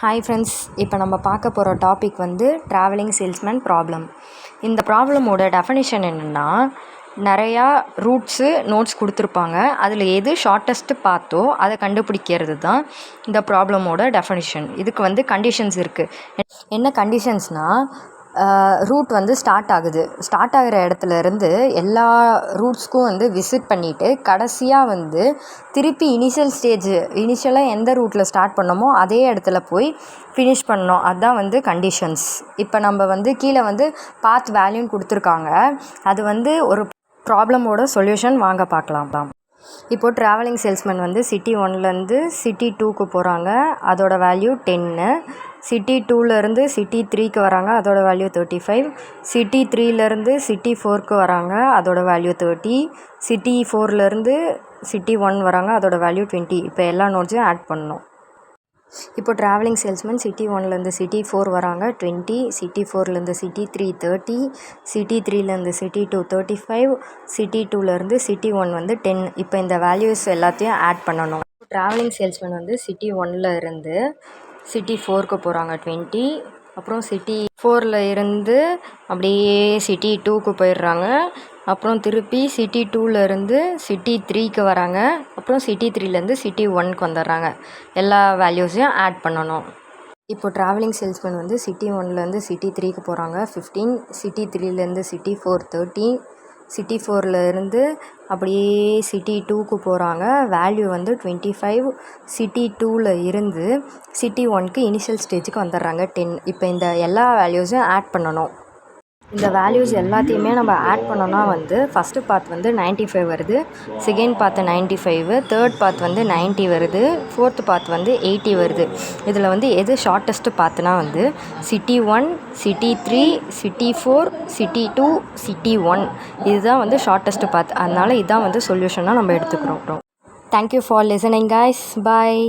Hi friends, இப்போ நம்ம பார்க்க போகிற டாபிக் வந்து ட்ராவலிங் சேல்ஸ்மேன் ப்ராப்ளம். இந்த ப்ராப்ளமோட டெஃபனிஷன் என்னென்னா, நிறையா ரூட்ஸு நோட்ஸ் கொடுத்துருப்பாங்க. அதில் எது ஷார்ட்டஸ்ட்டு பார்த்தோ அதை கண்டுபிடிக்கிறது தான் இந்த ப்ராப்ளமோட டெஃபனிஷன். இதுக்கு வந்து கண்டிஷன்ஸ் இருக்குது. என்ன கண்டிஷன்ஸ்னால், ரூட் வந்து ஸ்டார்ட் ஆகிற இடத்துல இருந்து எல்லா ரூட்ஸ்க்கும் வந்து விசிட் பண்ணிவிட்டு கடைசியாக வந்து திருப்பி இனிஷியலாக எந்த ரூட்டில் ஸ்டார்ட் பண்ணோமோ அதே இடத்துல போய் ஃபினிஷ் பண்ணோம். அதுதான் வந்து கண்டிஷன்ஸ். இப்போ நம்ம வந்து கீழே வந்து பாத் வேல்யூன்னு கொடுத்துருக்காங்க. அது வந்து ஒரு ப்ராப்ளமோட சொல்யூஷன் வாங்க பார்க்கலாம். இப்போது ட்ராவலிங் சேல்ஸ்மேன் வந்து சிட்டி 1லேருந்து சிட்டி 2க்கு போகிறாங்க. அதோட வேல்யூ 10. சிட்டி 2லேருந்து சிட்டி 3க்கு வராங்க. அதோட வேல்யூ 35. சிட்டி 3லேருந்து சிட்டி 4க்கு வராங்க. அதோட வேல்யூ 30. சிட்டி 4லேருந்து சிட்டி 1 வராங்க. அதோட வேல்யூ 20. இப்போ எல்லா நோட்ஸையும் ஆட் பண்ணணும். இப்போ ட்ராவலிங் சேல்ஸ்மேன் சிட்டி 1லேருந்து சிட்டி 4 வராங்க 20. சிட்டி 4லேருந்து சிட்டி 3 30. சிட்டி 3லேருந்து சிட்டி 2 35. சிட்டி 2லேருந்து சிட்டி 1 வந்து 10. இப்போ இந்த வேல்யூஸ் எல்லாத்தையும் ஆட் பண்ணணும். ட்ராவலிங் சேல்ஸ்மேன் வந்து சிட்டி 1லேருந்து சிட்டி 4க்கு போகிறாங்க 20. அப்புறம் சிட்டி 4ல் இருந்து அப்படியே சிட்டி 2க்கு போயிடுறாங்க. அப்புறம் திருப்பி சிட்டி 2லேருந்து சிட்டி 3க்கு வராங்க. அப்புறம் சிட்டி 3லேருந்து சிட்டி 1க்கு வந்துடுறாங்க. எல்லா வேல்யூஸையும் ஆட் பண்ணணும். இப்போ ட்ராவலிங் சேல்ஸ்மேன் வந்து சிட்டி 1லேருந்து சிட்டி 3க்கு போகிறாங்க 15. சிட்டி 3லேருந்து சிட்டி 4 30. சிட்டி 4ல் இருந்து அப்படியே சிட்டி 2க்கு போகிறாங்க. வேல்யூ வந்து 25. சிட்டி 2ல் இருந்து சிட்டி 1க்கு இனிஷியல் ஸ்டேஜுக்கு வந்துடுறாங்க 10. இப்போ இந்த எல்லா வேல்யூஸையும் ஆட் பண்ணணும். இந்த வேல்யூஸ் எல்லாத்தையுமே நம்ம ஆட் பண்ணோன்னா வந்து ஃபஸ்ட்டு பாத் வந்து 95 வருது. செகண்ட் பாத் 95. தேர்ட் பாத் வந்து 90 வருது. ஃபோர்த்து பாத் வந்து 80 வருது. இதில் வந்து எது ஷார்ட்டஸ்ட்டு பாத்துனா வந்து city 1, city 3, city 4, city 2, city 1 இதுதான் வந்து ஷார்ட்டஸ்ட்டு பாத். அதனால் இதுதான் வந்து சொல்யூஷனாக நம்ம எடுத்துக்கிறோம். Thank you for listening guys. Bye.